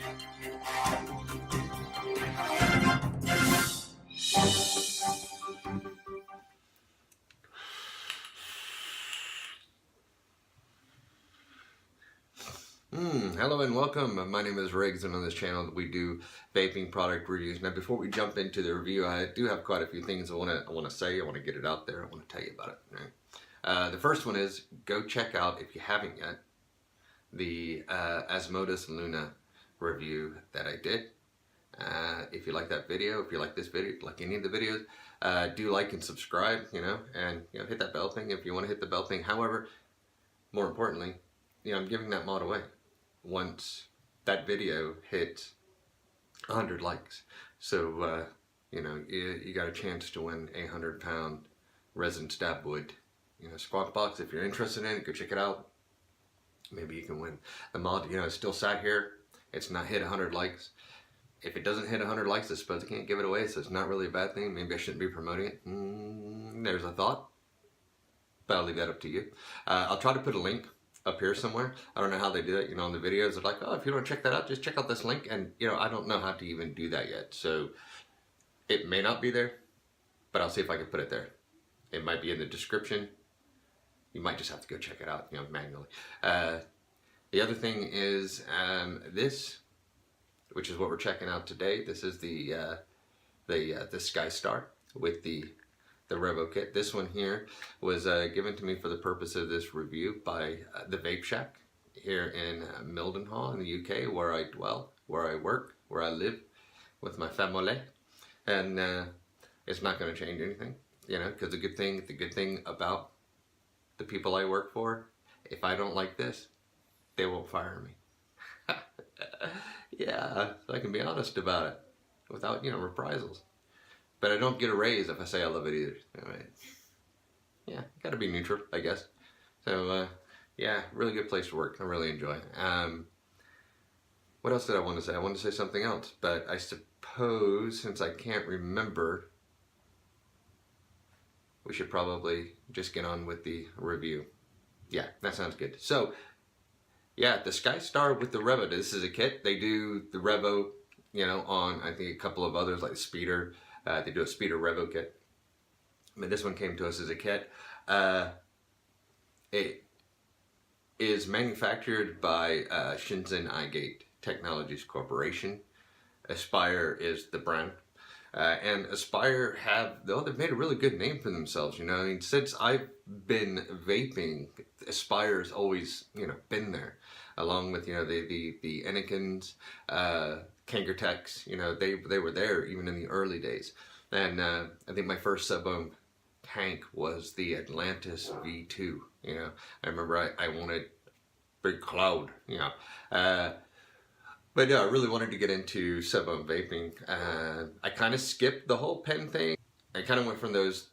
Hello and welcome. My name is Riggs, and on this channel we do vaping product reviews. Now, before we jump into the review, I do have quite a few things I want to say. I want to get it out there. I want to tell you about it. Right? The first one is go check out, if you haven't yet, the Asmodus Luna review that I did. If you like that video, if you like this video, like any of the videos, do like and subscribe. And hit that bell thing if you want to hit the bell thing. However, more importantly, I'm giving that mod away once that video hits 100 likes. So, you got a chance to win a 100-pound resin stab wood, squawk box. If you're interested in it, go check it out. Maybe you can win the mod. It's still sat here. It's not hit 100 likes. If it doesn't hit 100 likes, I suppose I can't give it away, so it's not really a bad thing. Maybe I shouldn't be promoting it. There's a thought, but I'll leave that up to you. I'll try to put a link up here somewhere. I don't know how they do it, on the videos. They're like, oh, if you want to check that out, just check out this link. And, I don't know how to even do that yet. So it may not be there, but I'll see if I can put it there. It might be in the description. You might just have to go check it out, manually. The other thing is this, which is what we're checking out today. This is the SkyStar with the Revvo Kit. This one here was given to me for the purpose of this review by the Vape Shack here in Mildenhall in the UK, where I dwell, where I work, where I live with my family. And it's not going to change anything, because the good thing about the people I work for, if I don't like this, they won't fire me. Yeah, so I can be honest about it without, reprisals. But I don't get a raise if I say I love it either. Anyway, yeah, gotta be neutral, I guess. So, yeah, really good place to work. I really enjoy it. What else did I want to say? I wanted to say something else, but I suppose, since I can't remember, we should probably just get on with the review. Yeah, that sounds good. So, yeah, the SkyStar with the Revvo. This is a kit. They do the Revvo, on, I think, a couple of others, like Speeder. They do a Speeder Revvo kit. This one came to us as a kit. It is manufactured by Shenzhen iGate Technologies Corporation. Aspire is the brand. And Aspire they've made a really good name for themselves, since I've been vaping, Aspire's always, been there, along with, the Ennekens, Kangertechs, they were there even in the early days. And I think my first sub-ohm tank was the Atlantis V2, I remember I wanted big cloud, But yeah, I really wanted to get into sub-ohm vaping. I kind of skipped the whole pen thing. I kind of went from those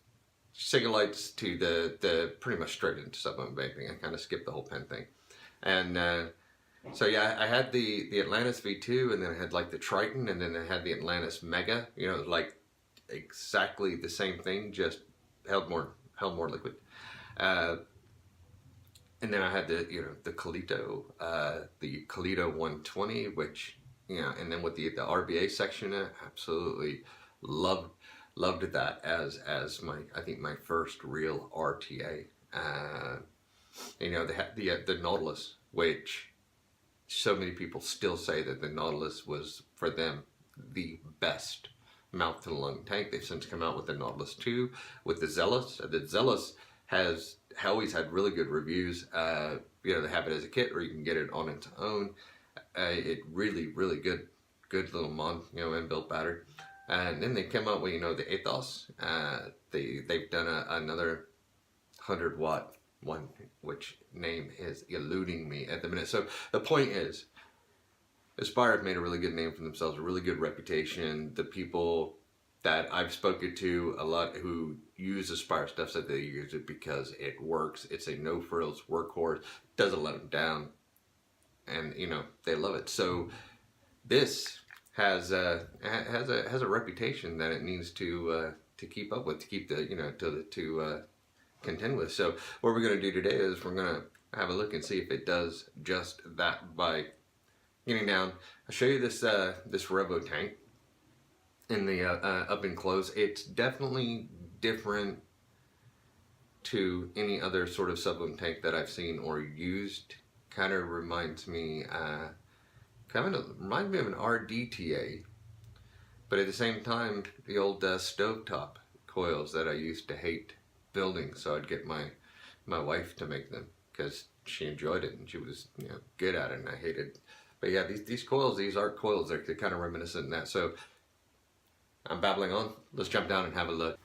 Cigalites to the pretty much straight into sub-ohm vaping. I kind of skipped the whole pen thing. And so yeah, I had the Atlantis V2, and then I had like the Triton, and then I had the Atlantis Mega, like exactly the same thing, just held more liquid. And then I had the Colito, the Colito 120, which, and then with the RBA section, I absolutely loved that as I think my first real RTA. They had the Nautilus, which so many people still say that the Nautilus was, for them, the best mouth to lung tank. They've since come out with the Nautilus 2, with the Zealous. The Zealous has always had really good reviews. They have it as a kit, or you can get it on its own. It really good little mod, inbuilt battery. And then they came out with, the Athos. They've done another 100-watt one, which name is eluding me at the minute. So the point is, Aspire have made a really good name for themselves, a really good reputation. The people that I've spoken to a lot who use Aspire stuff said they use it because it works. It's a no-frills workhorse, doesn't let them down, and they love it. So this has a reputation that it needs to keep up with, to keep to contend with. So what we're going to do today is we're going to have a look and see if it does just that by getting down, I'll show you this this Revvo tank in the up and close. It's definitely different to any other sort of sublim tank that I've seen or used. Kind of reminds me reminds me of an RDTA, but at the same time, the old stovetop coils that I used to hate building. So I'd get my wife to make them because she enjoyed it and she was, you know, good at it, and I hated. But yeah, these coils, these art coils, they're kind of reminiscent in that. So I'm babbling on. Let's jump down and have a look.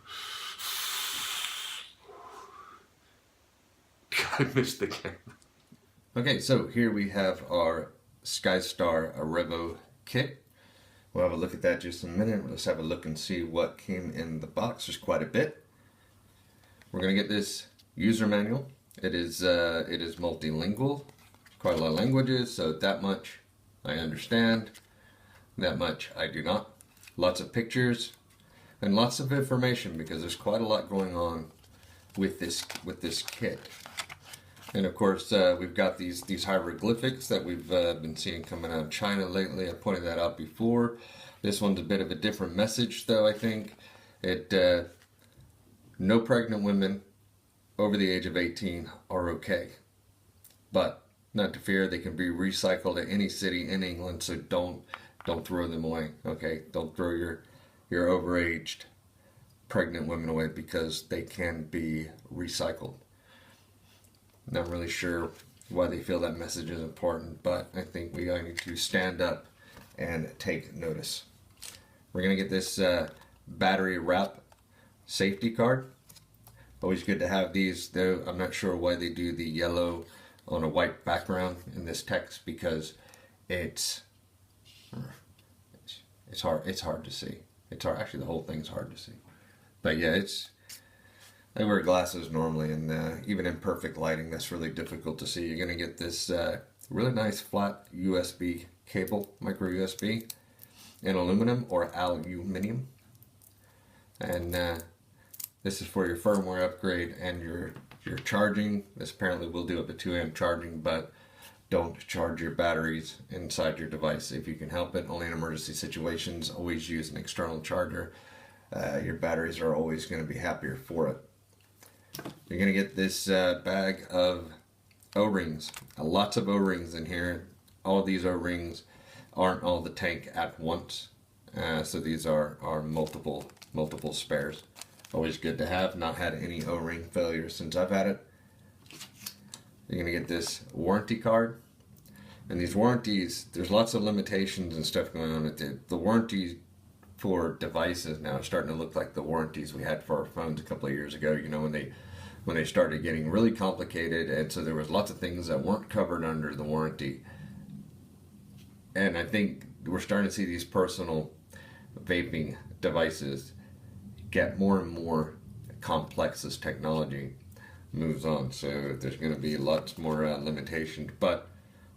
I missed the camera. Okay, so here we have our SkyStar Revvo Kit. We'll have a look at that just in a minute. Let's have a look and see what came in the box. There's quite a bit. We're gonna get this user manual. It is multilingual, quite a lot of languages, so that much I understand, that much I do not. Lots of pictures and lots of information because there's quite a lot going on with this kit. And of course, we've got these hieroglyphics that we've been seeing coming out of China lately. I pointed that out before. This one's a bit of a different message, though. I think no pregnant women over the age of 18 are okay, but not to fear, they can be recycled at any city in England. So don't throw them away. Okay, don't throw your overaged pregnant women away because they can be recycled. Not really sure why they feel that message is important, but I think we need to stand up and take notice. We're going to get this battery wrap safety card. Always good to have these, though I'm not sure why they do the yellow on a white background in this text, because it's hard to see. It's hard, actually the whole thing's hard to see. But yeah, I wear glasses normally, and even in perfect lighting, that's really difficult to see. You're going to get this really nice flat USB cable, micro USB, in aluminum or aluminium. And this is for your firmware upgrade and your charging. This apparently will do up to 2 amp charging, but don't charge your batteries inside your device if you can help it. Only in emergency situations. Always use an external charger. Your batteries are always going to be happier for it. You're going to get this bag of O-rings. Lots of O-rings in here. All of these O-rings aren't all the tank at once. So these are multiple spares. Always good to have. Not had any O-ring failures since I've had it. You're going to get this warranty card. And these warranties, there's lots of limitations and stuff going on with it. The warranties for devices now are starting to look like the warranties we had for our phones a couple of years ago, you know, when they started getting really complicated, and so there was lots of things that weren't covered under the warranty. And I think we're starting to see these personal vaping devices get more and more complex as technology moves on. So there's going to be lots more limitations, but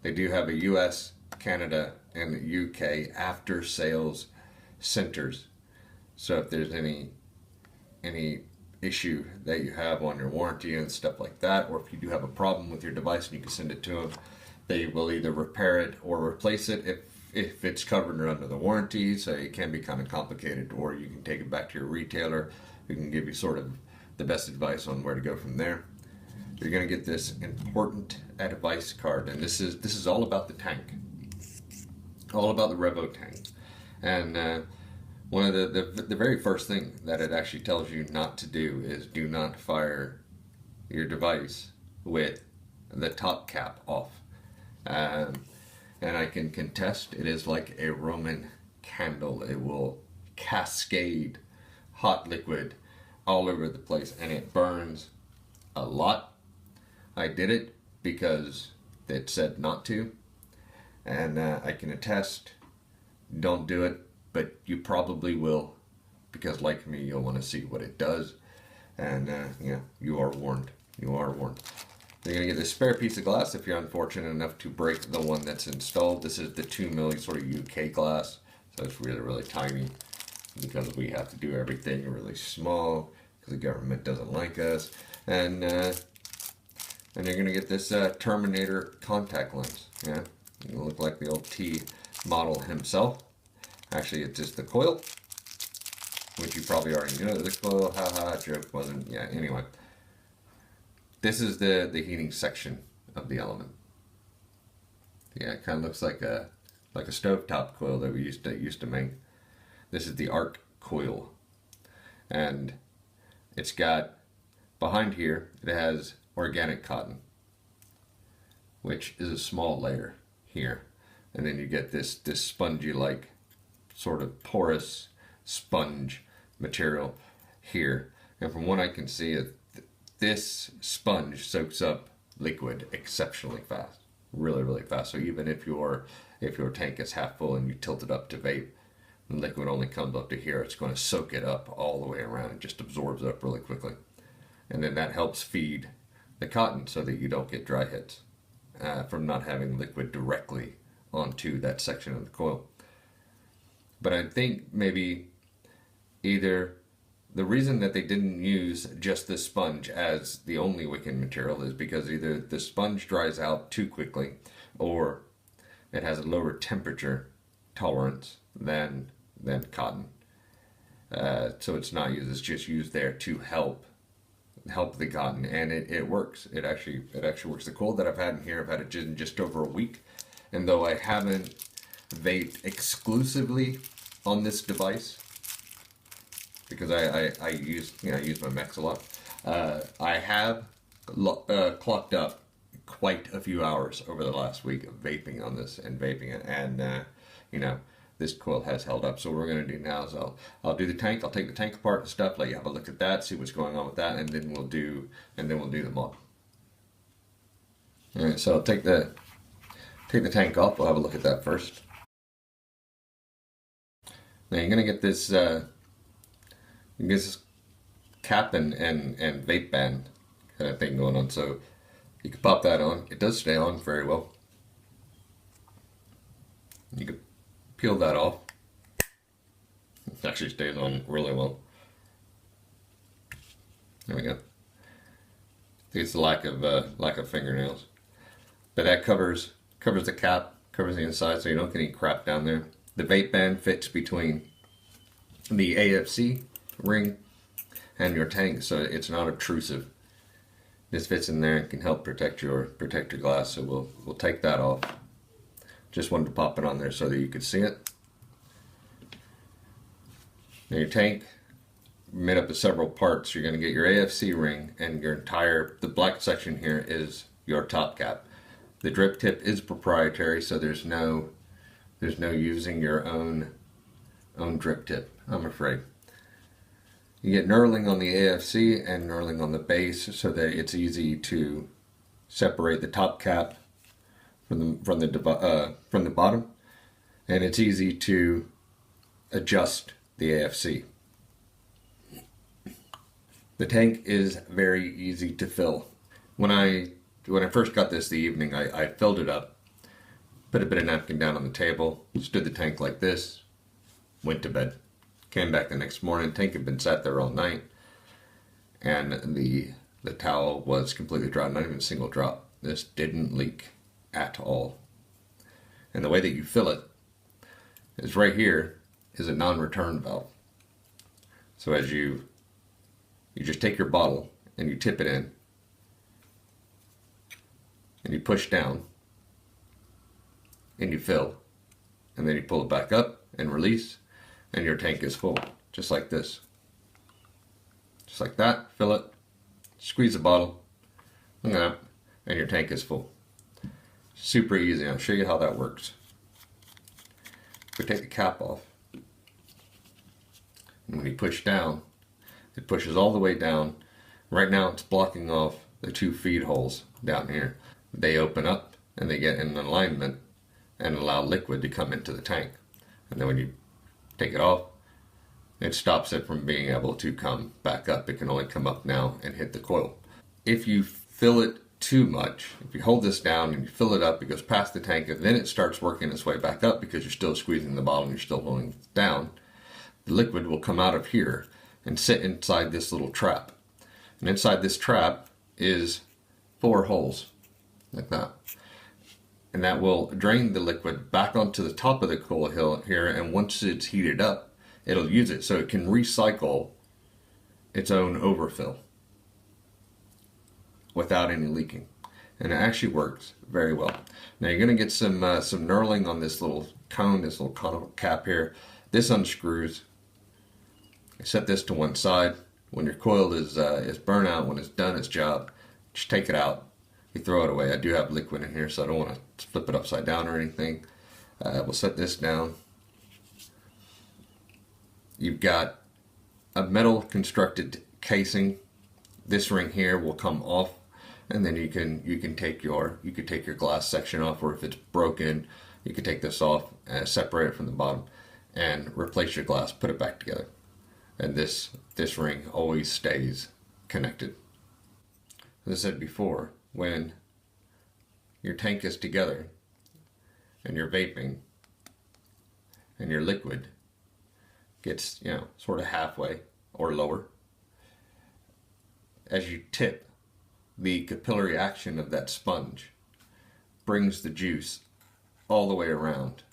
they do have a US, Canada, and UK after sales centers. So if there's any issue that you have on your warranty and stuff like that, or if you do have a problem with your device and you can send it to them, they will either repair it or replace it if it's covered under the warranty. So it can be kind of complicated, or you can take it back to your retailer who can give you sort of the best advice on where to go from there. You're going to get this important advice card, and this is all about the tank, all about the Revvo tank. And one of the very first thing that it actually tells you not to do is do not fire your device with the top cap off. And I can contest, it is like a Roman candle. It will cascade hot liquid all over the place, and it burns a lot. I did it because it said not to, and I can attest, don't do it, but you probably will, because like me, you'll want to see what it does. And yeah, you are warned. You are warned. You're going to get this spare piece of glass if you're unfortunate enough to break the one that's installed. This is the 2 milli sort of UK glass, so it's really, really tiny, because we have to do everything really small because the government doesn't like us. And you're going to get this Terminator contact lens. Yeah, You look like the old T model himself. Actually, it's just the coil, which you probably already know. The coil, haha, joke wasn't. Yeah. Anyway, this is the heating section of the element. Yeah, it kind of looks like a stovetop coil that we used to make. This is the arc coil, and it's got behind here. It has organic cotton, which is a small layer here, and then you get this spongy like sort of porous sponge material here. And from what I can see, this sponge soaks up liquid exceptionally fast, really fast. So even if your tank is half full and you tilt it up to vape, the liquid only comes up to here. It's going to soak it up all the way around and just absorbs it up really quickly. And then that helps feed the cotton so that you don't get dry hits from not having liquid directly onto that section of the coil. But I think maybe either the reason that they didn't use just the sponge as the only wicking material is because either the sponge dries out too quickly or it has a lower temperature tolerance than cotton. So it's not used, it's just used there to help the cotton, and it works. It actually works. The coil that I've had in here, I've had it in just over a week, and though I haven't vaped exclusively on this device because I use my Mex a lot, I have clocked up quite a few hours over the last week of vaping on this and vaping it, and this coil has held up. So what we're going to do now is I'll do the tank. I'll take the tank apart and stuff, let you have a look at that, see what's going on with that, and then we'll do the mod. All right, so I'll take the tank off. We'll have a look at that first. Now you're going to get this cap and vape band kind of thing going on. So you can pop that on. It does stay on very well. You can peel that off. It actually stays on really well. There we go. I think it's the lack of fingernails, but that covers the cap, covers the inside, so you don't get any crap down there. The vape band fits between the AFC ring and your tank, so it's not obtrusive. This fits in there and can help protect your glass. So we'll take that off. Just wanted to pop it on there so that you could see it. Now your tank made up of several parts. You're going to get your AFC ring, and the black section here is your top cap. The drip tip is proprietary, so there's no using your own drip tip, I'm afraid. You get knurling on the AFC and knurling on the base so that it's easy to separate the top cap from the bottom, and it's easy to adjust the AFC. The tank is very easy to fill. When I first got this the evening, I filled it up, put a bit of napkin down on the table, stood the tank like this, went to bed. Came back the next morning, tank had been sat there all night, and the towel was completely dry, not even a single drop. This didn't leak at all. And the way that you fill it is right here is a non-return valve. So as you just take your bottle and you tip it in and you push down and you fill, and then you pull it back up and release, and your tank is full, just like this. Just like that, fill it, squeeze the bottle, look at that, and your tank is full. Super easy. I'll show you how that works. We take the cap off, and when you push down, it pushes all the way down. Right now it's blocking off the two feed holes down here. They open up and they get in alignment and allow liquid to come into the tank. And then when you take it off, it stops it from being able to come back up. It can only come up now and hit the coil. If you fill it too much, if you hold this down and you fill it up, it goes past the tank, and then it starts working its way back up because you're still squeezing the bottle and you're still holding it down. The liquid will come out of here and sit inside this little trap. And inside this trap is 4 holes, like that. and that will drain the liquid back onto the top of the coil hill here, and once it's heated up, it'll use it so it can recycle its own overfill without any leaking. And it actually works very well. Now you're going to get some knurling on this little cone, this little conical cap here. This unscrews. Set this to one side. When your coil is burnt out, when it's done its job, just take it out. You throw it away. I do have liquid in here, so I don't want to flip it upside down or anything. We'll set this down. You've got a metal constructed casing. This ring here will come off, and then you can take your glass section off, or if it's broken, you can take this off and separate it from the bottom and replace your glass, put it back together. And this ring always stays connected. As I said before, when your tank is together and you're vaping and your liquid gets, sort of halfway or lower, as you tip, the capillary action of that sponge brings the juice all the way around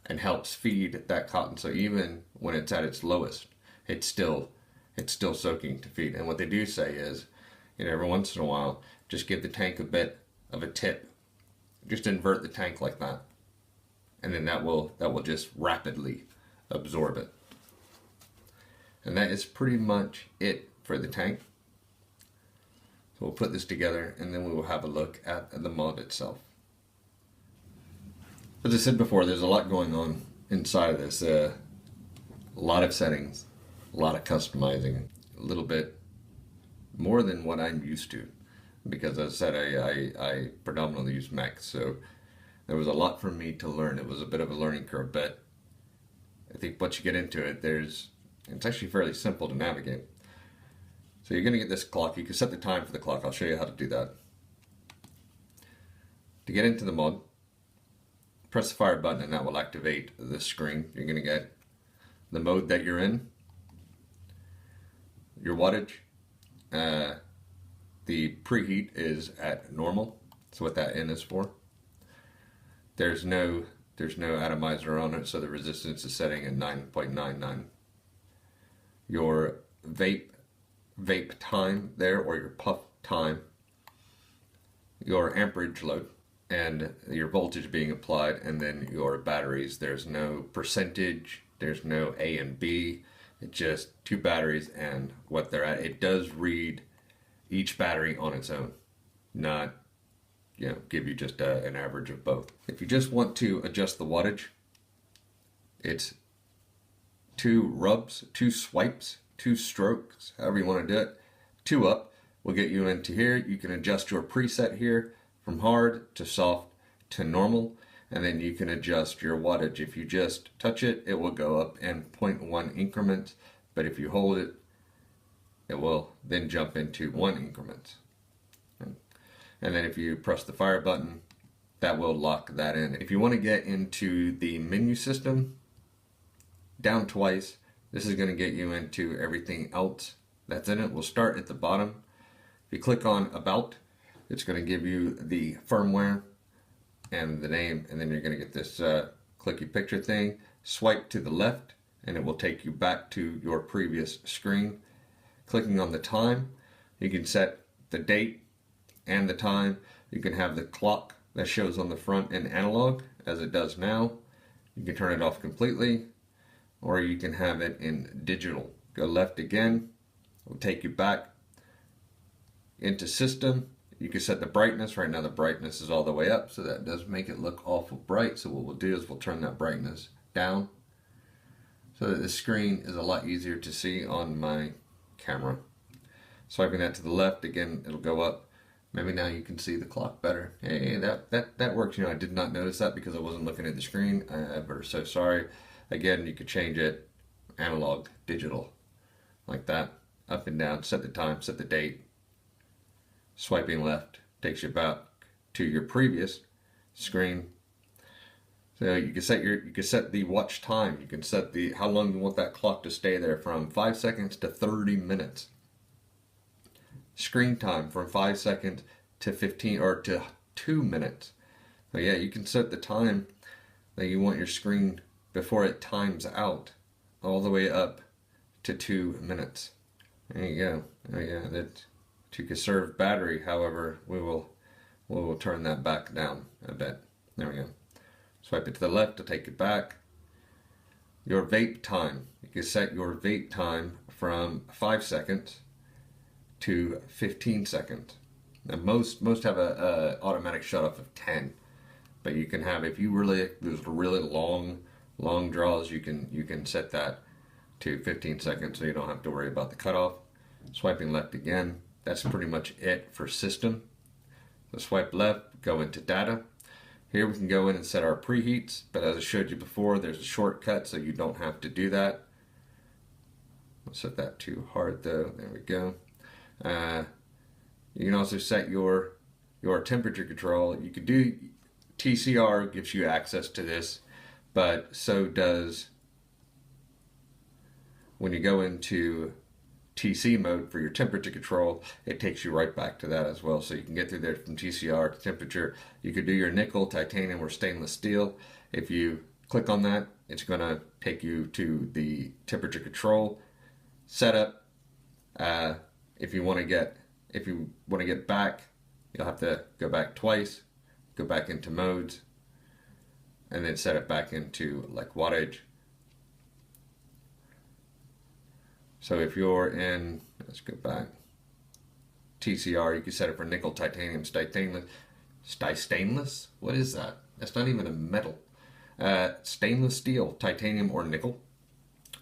and helps feed that cotton. So even when it's at its lowest, it's still soaking to feed. And what they do say is, every once in a while, just give the tank a bit of a tip. Just invert the tank like that, and then that will just rapidly absorb it. And that is pretty much it for the tank. So we'll put this together, and then we will have a look at the mod itself. As I said before, there's a lot going on inside of this. A lot of settings, a lot of customizing, a little bit more than what I'm used to, because as I said, I predominantly use Mac, so there was a lot for me to learn. It was a bit of a learning curve, but I think once you get into it, it's actually fairly simple to navigate. So you're going to get this clock. You can set the time for the clock. I'll show you how to do that. To get into the mod, press the fire button and that will activate the screen. You're going to get the mode that you're in, your wattage. The preheat is at normal, so what that N is for. There's no atomizer on it, so the resistance is setting at 9.99. Your vape time there, or your puff time, your amperage load, and your voltage being applied, and then your batteries. There's no percentage, there's no A and B, it's just two batteries and what they're at. It does read each battery on its own, not give you just an average of both. If you just want to adjust the wattage, it's 2 rubs, 2 swipes, 2 strokes, however you want to do it. 2 up will get you into here. You can adjust your preset here from hard to soft to normal, and then you can adjust your wattage. If you just touch it, it will go up in 0.1 increments, but if you hold it, it will then jump into 1 increments. And then if you press the fire button, that will lock that in. If you want to get into the menu system, down twice, this is going to get you into everything else that's in it. We'll start at the bottom. If you click on About, it's going to give you the firmware and the name, and then you're going to get this clicky picture thing. Swipe to the left and it will take you back to your previous screen. Clicking on the time, you can set the date and the time. You can have the clock that shows on the front in analog as it does now. You can turn it off completely, or you can have it in digital. Go left again, it will take you back into system. You can set the brightness. Right now the brightness is all the way up, so that does make it look awful bright. So what we'll do is we'll turn that brightness down so that the screen is a lot easier to see on my camera. Swiping that to the left, again, it'll go up. Maybe now you can see the clock better. Hey, that works. I did not notice that because I wasn't looking at the screen. I'm so sorry. Again, you could change it analog, digital, like that, up and down. Set the time, set the date. Swiping left takes you back to your previous screen. So you can set the watch time. You can set how long you want that clock to stay there, from 5 seconds to 30 minutes. Screen time from 5 seconds to 15 or to 2 minutes. So yeah, you can set the time that you want your screen before it times out all the way up to 2 minutes. There you go. Oh yeah, that to conserve battery. However, we will turn that back down a bit. There we go. Swipe it to the left to take it back. Your vape time. You can set your vape time from 5 seconds to 15 seconds. Now most have a automatic shut off of 10, but you can have, if you really, there's really long draws, you can set that to 15 seconds so you don't have to worry about the cutoff. Swiping left again. That's pretty much it for system. So swipe left, go into data. Here we can go in and set our preheats, but as I showed you before, there's a shortcut so you don't have to do that. I'll set that to hard though. There we go. You can also set your temperature control. You could do TCR, gives you access to this, but so does when you go into TC mode for your temperature control, it takes you right back to that as well. So you can get through there from TCR to temperature. You could do your nickel, titanium, or stainless steel. If you click on that, it's going to take you to the temperature control setup. If you want to get back, you'll have to go back twice, go back into modes, and then set it back into like wattage. So if you're in, let's go back, TCR, you can set it for nickel, titanium, stainless? What is that? That's not even a metal. Stainless steel, titanium, or nickel.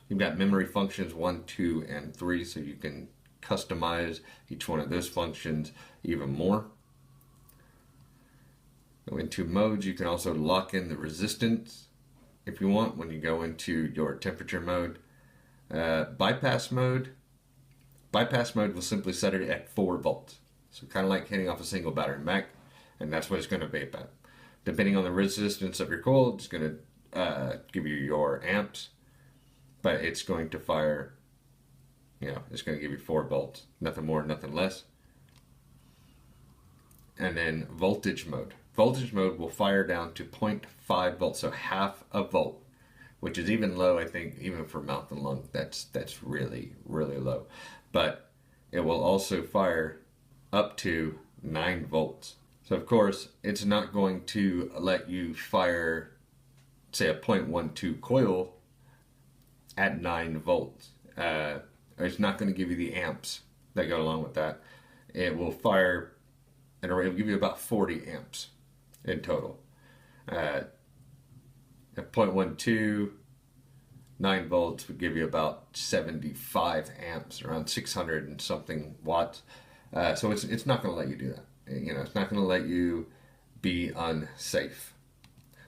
You've got memory functions 1, 2, and 3, so you can customize each one of those functions even more. Go into modes. You can also lock in the resistance if you want when you go into your temperature mode. Bypass mode will simply set it at 4 volts. So kind of like hitting off a single battery Mac, and that's what it's going to vape at. Depending on the resistance of your coil, it's going to give you your amps, but it's going to fire, it's going to give you 4 volts, nothing more, nothing less. And then voltage mode. Voltage mode will fire down to 0.5 volts, so half a volt, which is even low, I think, even for mouth and lung. That's really, really low. But it will also fire up to 9 volts. So of course, it's not going to let you fire, say, a 0.12 coil at 9 volts. It's not going to give you the amps that go along with that. It will fire, and it will give you about 40 amps in total. At 0.12, 9 volts would give you about 75 amps, around 600 and something watts. So it's not going to let you do that. It's not going to let you be unsafe.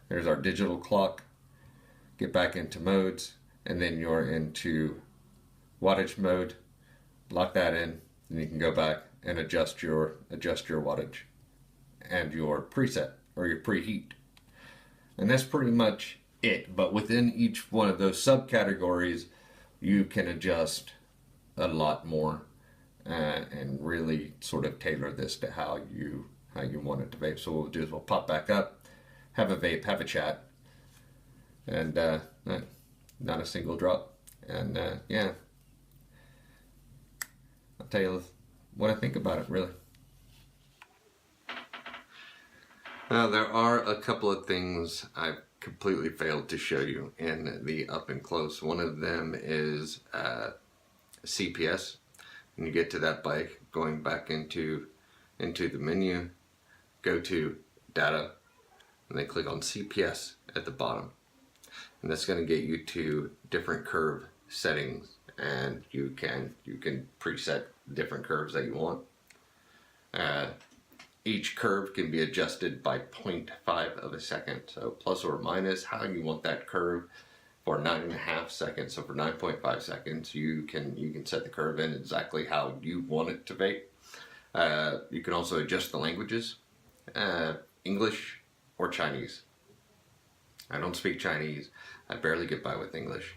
There's our digital clock. Get back into modes, and then you're into wattage mode. Lock that in, and you can go back and adjust your wattage and your preset or your preheat. And that's pretty much it. But within each one of those subcategories, you can adjust a lot more and really sort of tailor this to how you want it to vape. So what we'll do is we'll pop back up, have a vape, have a chat, and not a single drop. And yeah, I'll tell you what I think about it, really. Now, there are a couple of things I've completely failed to show you in the up and close. One of them is CPS. And you get to that by going back into the menu, go to data, and then click on CPS at the bottom. And that's going to get you to different curve settings, and you can preset different curves that you want. Each curve can be adjusted by 0.5 of a second, so plus or minus how you want that curve. For 9.5 seconds, so for 9.5 seconds, you can set the curve in exactly how you want it to vape. You can also adjust the languages, English or Chinese. I don't speak Chinese. I barely get by with English,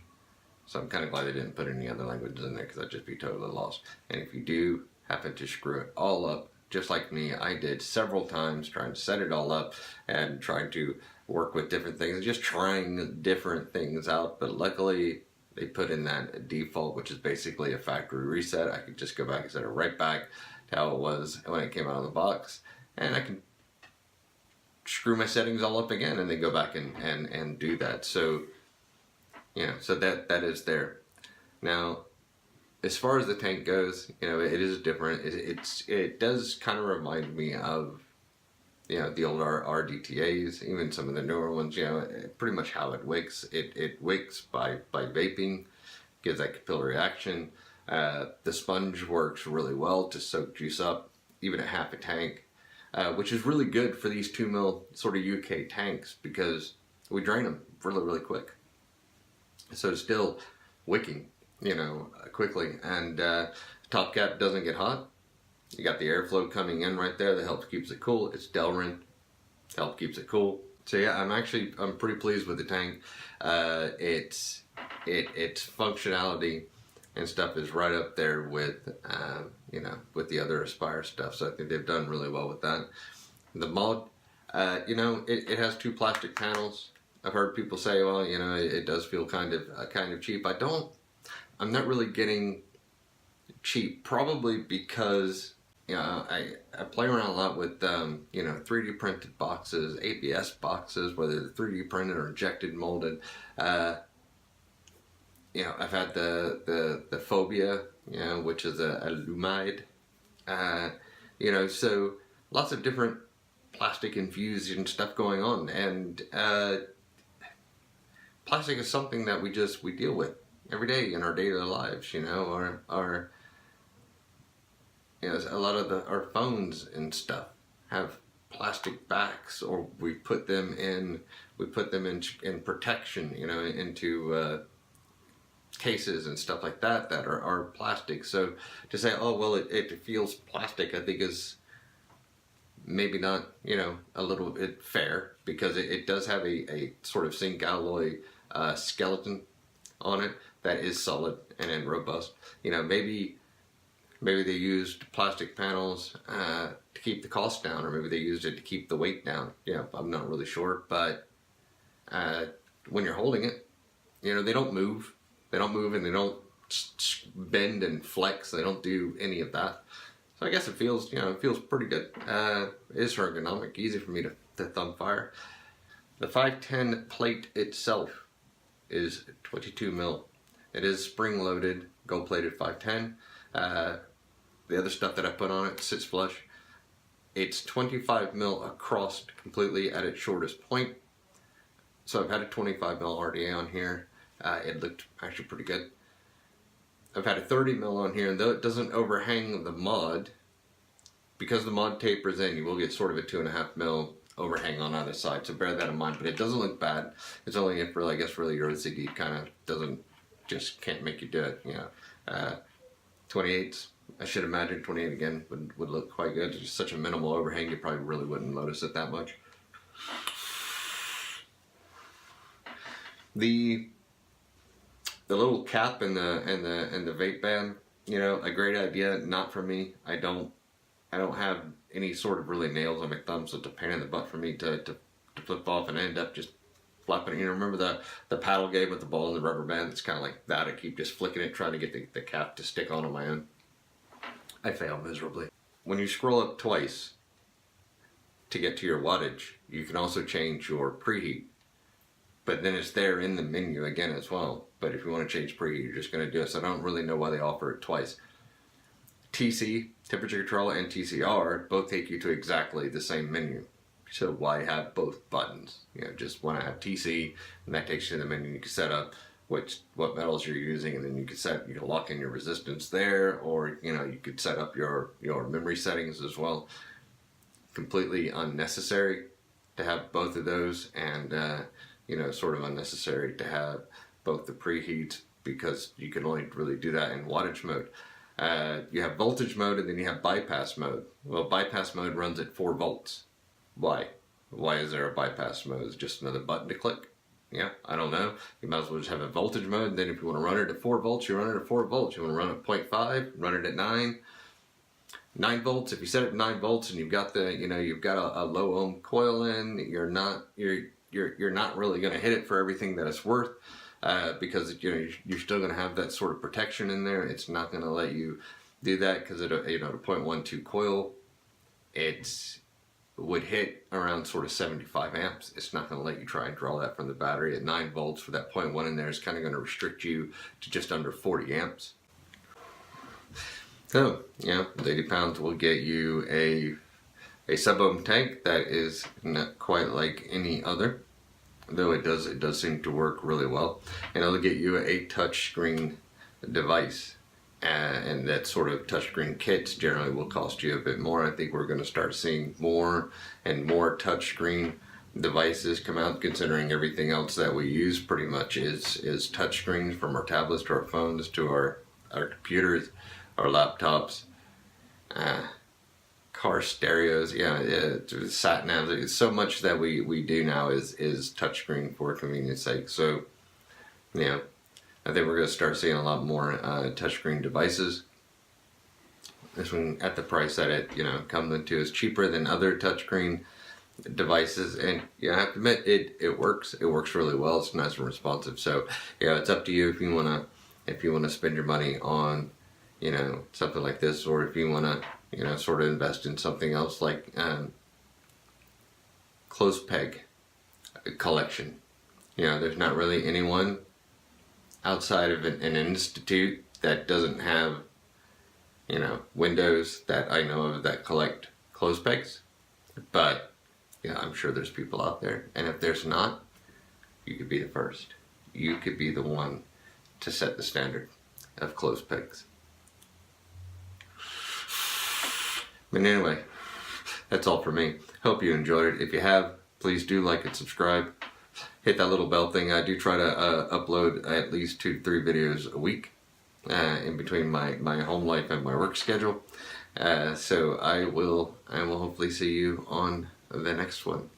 so I'm kind of glad they didn't put any other languages in there because I'd just be totally lost. And if you do happen to screw it all up, just like me, I did several times trying to set it all up and trying to work with different things, just trying different things out. But luckily, they put in that default, which is basically a factory reset. I could just go back and set it right back to how it was when it came out of the box, and I can screw my settings all up again and then go back and do that. So, you know, so that is there. Now, as far as the tank goes, you know, it is different. It does kind of remind me of, you know, the older RDTAs, even some of the newer ones. You know, pretty much how it wicks. It wicks by vaping, gives that capillary action. The sponge works really well to soak juice up, even at half a tank, which is really good for these 2 mil sort of UK tanks because we drain them really quick. So it's still wicking, you know, quickly, and top cap doesn't get hot. You got the airflow coming in right there that helps keeps it cool. It's Delrin, help keeps it cool. So yeah, I'm pretty pleased with the tank. Its functionality and stuff is right up there with you know, with the other Aspire stuff. So I think they've done really well with that. The mod, you know, it has 2 plastic panels. I've heard people say, well, you know, it does feel kind of cheap. I'm not really getting cheap, probably because, you know, I play around a lot with, you know, 3D printed boxes, ABS boxes, whether they're 3D printed or injected molded. You know, I've had the Phobia, you know, which is a Lumide. You know, so lots of different plastic infused and stuff going on, and plastic is something that we deal with every day in our daily lives. You know, our you know, a lot of our phones and stuff have plastic backs, or we put them in protection, you know, into cases and stuff like that are plastic. So to say, oh well, it feels plastic, I think is maybe not, you know, a little bit fair, because it does have a sort of zinc alloy skeleton on it that is solid and robust. You know, maybe they used plastic panels to keep the cost down, or maybe they used it to keep the weight down. Yeah, I'm not really sure, but when you're holding it, you know, they don't move, and they don't bend and flex. They don't do any of that. So I guess it feels, you know, it feels pretty good. It is ergonomic, easy for me to thumb fire. The 510 plate itself is 22 mil. It is spring loaded, gold plated 510. The other stuff that I put on it sits flush. It's 25 mil across completely at its shortest point. So I've had a 25 mil RDA on here. It looked actually pretty good. I've had a 30 mil on here, and though it doesn't overhang the mod, because the mod tapers in, you will get sort of a 2.5 mil overhang on either side, so bear that in mind. But it doesn't look bad. It's only if really, I guess, really your OCD kind of can't make you do it. You know, 28s. I should imagine 28 again would look quite good. It's just such a minimal overhang, you probably really wouldn't notice it that much. The little cap and the vape pen, you know, a great idea. Not for me. I don't have any sort of really nails on my thumb, so it's a pain in the butt for me to flip off and end up just flapping it. You know, remember the paddle game with the ball and the rubber band? It's kind of like that. I keep just flicking it, trying to get the cap to stick on my own. I fail miserably. When you scroll up twice to get to your wattage, you can also change your preheat. But then it's there in the menu again as well. But if you want to change preheat, you're just going to do it. So I don't really know why they offer it twice. TC, temperature control, and TCR both take you to exactly the same menu. So why have both buttons? You know, just want to have TC, and that takes you to the menu. You can set up what metals you're using, and then you can lock in your resistance there, or you know, you could set up your memory settings as well. Completely unnecessary to have both of those, and you know, sort of unnecessary to have both the preheats, because you can only really do that in wattage mode. You have voltage mode, and then you have bypass mode. Well, bypass mode runs at 4 volts. Why? Why is there a bypass mode? It's just another button to click. Yeah, I don't know. You might as well just have a voltage mode. Then if you want to run it at 4 volts, you run it at 4 volts. You want to run it at 0.5, run it at 9. 9 volts. If you set it 9 volts and you've got the, you've got a low ohm coil in, you're not really going to hit it for everything that it's worth, because you're still going to have that sort of protection in there. It's not going to let you do that because the 0.12 coil, it would hit around sort of 75 amps. It's not going to let you try and draw that from the battery at 9 volts. For that 0.1 in there is kind of going to restrict you to just under 40 amps. So, the 80 pounds will get you a sub-ohm tank that is not quite like any other, though it does seem to work really well. And it'll get you a touchscreen device. And that sort of touchscreen kits generally will cost you a bit more. I think we're going to start seeing more and more touchscreen devices come out, considering everything else that we use pretty much is touchscreens, from our tablets to our phones to our computers, our laptops, car stereos, sat navs. So much that we do now is touchscreen for convenience sake. So, I think we're going to start seeing a lot more touchscreen devices. This one, at the price that it comes into, is cheaper than other touchscreen devices, and I have to admit it works. It works really well. It's nice and responsive. So it's up to you if you wanna spend your money on something like this, or if you wanna sort of invest in something else like close peg collection. There's not really anyone outside of an institute that doesn't have windows that I know of that collect close pegs, but I'm sure there's people out there, and if there's not, you could be the first. You could be the one to set the standard of close pegs. But anyway, that's all for me. Hope you enjoyed it. If you have, please do like and subscribe. Hit that little bell thing. I do try to upload at least 2 to 3 videos a week in between my home life and my work schedule. So I will hopefully see you on the next one.